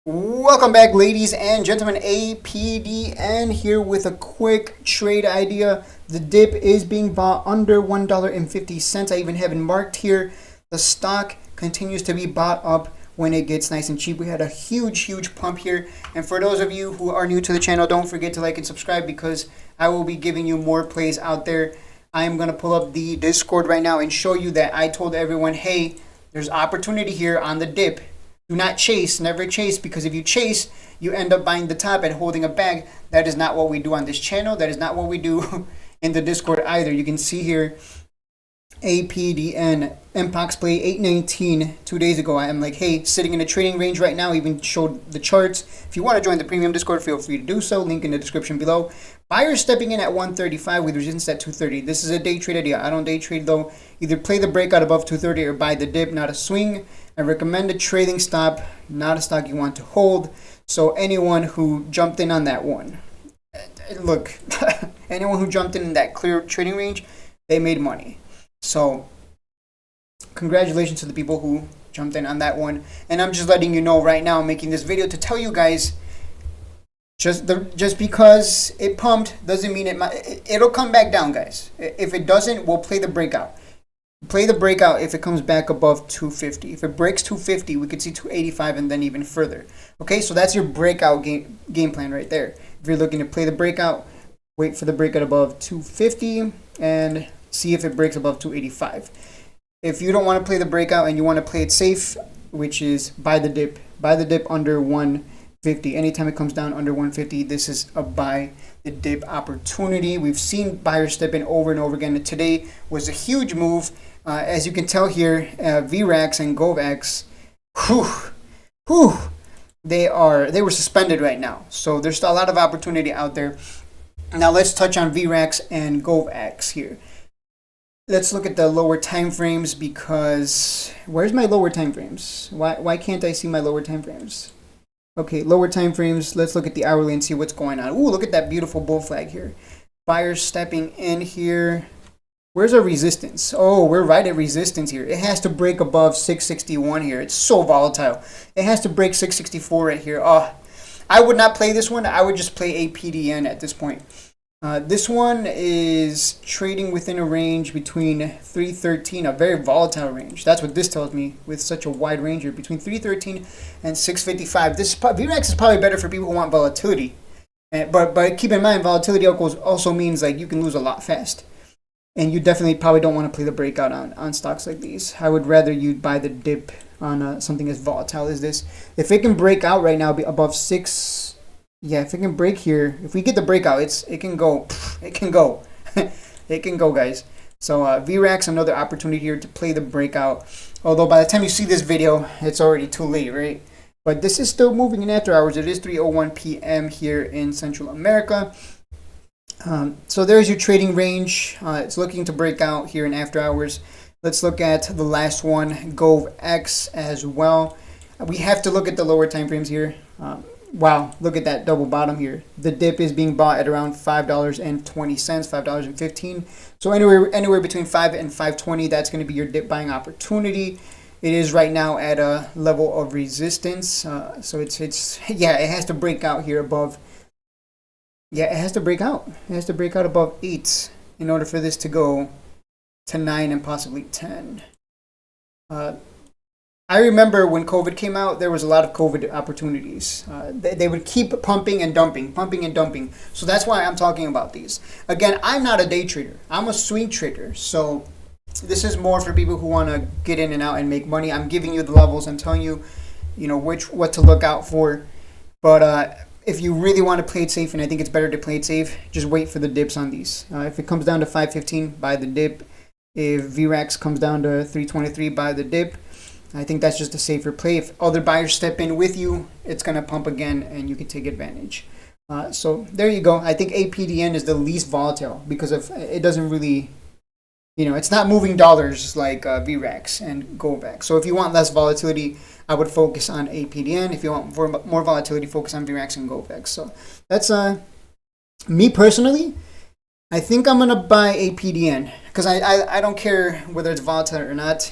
Welcome back, ladies and gentlemen. APDN here with a quick trade idea. The dip is being bought under $1.50. I even have it marked here. The stock continues to be bought up when it gets nice and cheap. We had a huge pump here. And for those of you who are new to the channel, don't forget to like and subscribe because I will be giving you more plays out there. I am going to pull up the Discord right now and show you that I told everyone, hey, there's opportunity here on the dip. Do not chase, never chase, because if you chase, you end up buying the top and holding a bag. That is not what we do on this channel. That is not what we do in the Discord either. You can see here, APDN, Mpox play 819 2 days ago. I am like, hey, sitting in a trading range right now, even showed the charts. If you want to join the premium Discord, feel free to do so. Link in the description below. Buyers stepping in at 135 with resistance at 230. This is a day trade idea. I don't day trade though. Either play the breakout above 230 or buy the dip, not a swing. I recommend a trading stop, not a stock you want to hold. So anyone who jumped in on that one, look, anyone who jumped in that clear trading range, they made money. So congratulations to the people who jumped in on that one. And I'm just letting you know right now, making this video to tell you guys, just because it pumped doesn't mean it'll come back down, guys. If it doesn't, we'll play the breakout. Play the breakout if it comes back above 250. If it breaks 250, we could see 285 and then even further. Okay, so that's your breakout game plan right there. If you're looking to play the breakout, wait for the breakout above 250 and see if it breaks above 285. If you don't want to play the breakout and you want to play it safe, which is buy the dip under 150. Anytime it comes down under 150, this is a buy the dip opportunity. We've seen buyers step in over and over again. Today was a huge move. As you can tell here, Vrax and Vrax, they were suspended right now. So there's a lot of opportunity out there. Now let's touch on Vrax and Vrax here. Let's look at the lower time frames because where's my lower time frames? Why can't I see my lower time frames? Okay, lower time frames. Let's look at the hourly and see what's going on. Ooh, look at that beautiful bull flag here. Buyers stepping in here. Where's our resistance? Oh, we're right at resistance here. It has to break above 661 here. It's so volatile. It has to break 664 right here. Oh, I would not play this one. I would just play APDN at this point. This one is trading within a range between 313, a very volatile range. That's what this tells me with such a wide range here, between 313 and 655. Vrax is probably better for people who want volatility. But keep in mind, volatility also means like you can lose a lot fast. And you definitely probably don't want to play the breakout on stocks like these. I would rather you buy the dip on something as volatile as this. If it can break out right now above 6... Yeah, if it can break here, if we get the breakout, it can go, it can go, it can go, guys. So Vrax, another opportunity here to play the breakout. Although by the time you see this video, it's already too late, right? But this is still moving in after hours. It is 3:01 p.m. here in Central America. So there's your trading range. It's looking to break out here in after hours. Let's look at the last one, Vrax as well. We have to look at the lower time frames here. Wow, look at that double bottom here. The dip is being bought at around $5.20, $5.15. So anywhere between $5 and $5.20, that's going to be your dip buying opportunity. It is right now at a level of resistance. So it has to break out here above. Yeah, it has to break out. It has to break out above 8 in order for this to go to 9 and possibly 10. I remember when COVID came out, there was a lot of COVID opportunities. They would keep pumping and dumping. So that's why I'm talking about these. Again, I'm not a day trader. I'm a swing trader. So this is more for people who want to get in and out and make money. I'm giving you the levels. I'm telling you, what to look out for. But if you really want to play it safe, and I think it's better to play it safe, just wait for the dips on these. If it comes down to 515, buy the dip. If Vrax comes down to 323, buy the dip. I think that's just a safer play. If other buyers step in with you, it's going to pump again and you can take advantage. So there you go. I think APDN is the least volatile because it doesn't really, it's not moving dollars like Vrax and Vrax. So if you want less volatility, I would focus on APDN. If you want more volatility, focus on Vrax and Vrax. So that's me personally. I think I'm going to buy APDN because I don't care whether it's volatile or not,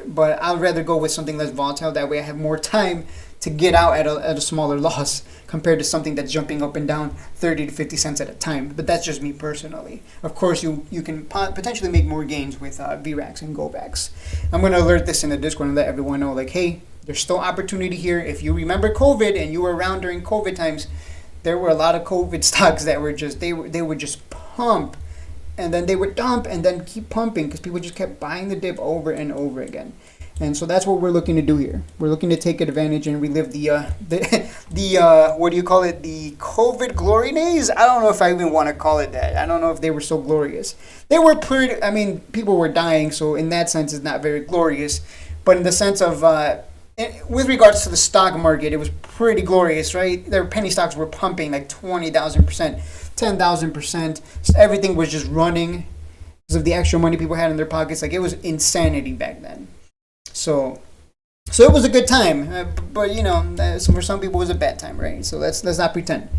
but I'd rather go with something less volatile. That way I have more time to get out at a smaller loss compared to something that's jumping up and down 30 to 50 cents at a time. But that's just me personally. Of course, you can potentially make more gains with Vrax and GoVax. I'm going to alert this in the Discord and let everyone know, like, hey, there's still opportunity here. If you remember COVID and you were around during COVID times, there were a lot of COVID stocks that were just, they would just pump, and then they would dump and then keep pumping because people just kept buying the dip over and over again. And so that's what we're looking to do here. We're looking to take advantage and relive the what do you call it? The COVID glory days? I don't know if I even want to call it that. I don't know if they were so glorious. They were pretty, I mean, people were dying, so in that sense it's not very glorious. But in the sense of, with regards to the stock market, it was pretty glorious, right? Their penny stocks were pumping like 20,000%, 10,000%. Everything was just running because of the extra money people had in their pockets. Like, it was insanity back then. So it was a good time, but you know, for some people it was a bad time, right? So let's not pretend.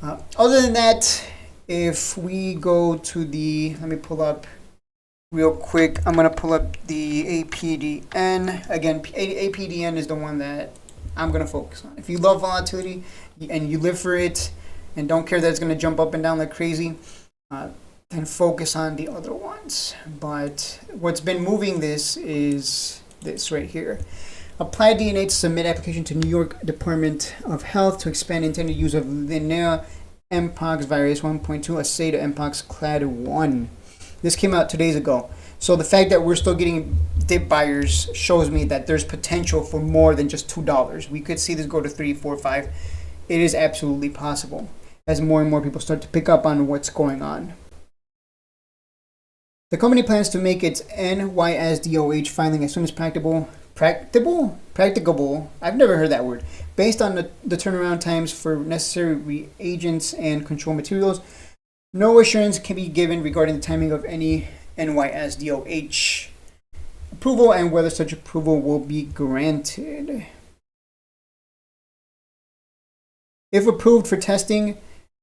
Other than that, if we go to the, let me pull up real quick. I'm gonna pull up the APDN again. APDN is the one that I'm gonna focus on. If you love volatility and you live for it and don't care that it's gonna jump up and down like crazy, then focus on the other ones. But what's been moving this is this right here. Applied DNA to submit application to New York Department of Health to expand intended use of Linnea Mpox virus 1.2 assay to Mpox clade 1. This came out 2 days ago. So the fact that we're still getting dip buyers shows me that there's potential for more than just $2. We could see this go to 3, 4, 5. It is absolutely possible as more and more people start to pick up on what's going on. The company plans to make its NYSDOH filing as soon as practicable. Practicable? I've never heard that word. Based on the turnaround times for necessary reagents and control materials, no assurance can be given regarding the timing of any NYSDOH approval and whether such approval will be granted. If approved for testing,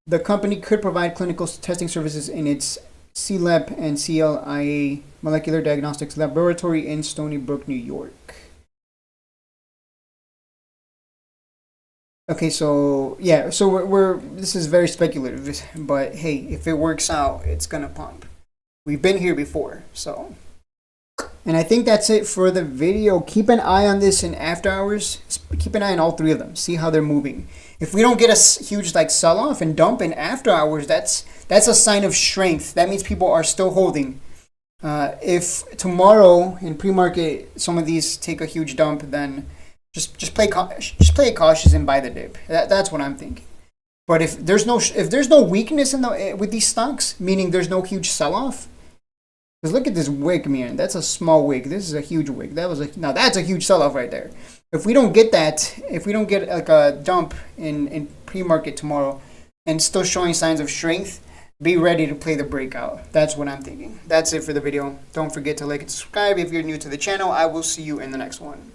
the company could provide clinical testing services in its CLAB and CLIA Molecular Diagnostics Laboratory in Stony Brook, New York. Okay, so yeah, so we're this is very speculative, but hey, if it works out, it's gonna pump. We've been here before, so. And I think that's it for the video. Keep an eye on this in after hours. Keep an eye on all three of them. See how they're moving. If we don't get a huge like sell off and dump in after hours, that's a sign of strength. That means people are still holding. If tomorrow in pre-market some of these take a huge dump, then just play it cautious and buy the dip. That's what I'm thinking. But if there's no weakness in with these stocks, meaning there's no huge sell off. Because look at this wick, man. That's a small wick. This is a huge wick. Now that's a huge sell-off right there. If we don't get that, if we don't get like a dump in pre-market tomorrow and still showing signs of strength, be ready to play the breakout. That's what I'm thinking. That's it for the video. Don't forget to like and subscribe if you're new to the channel. I will see you in the next one.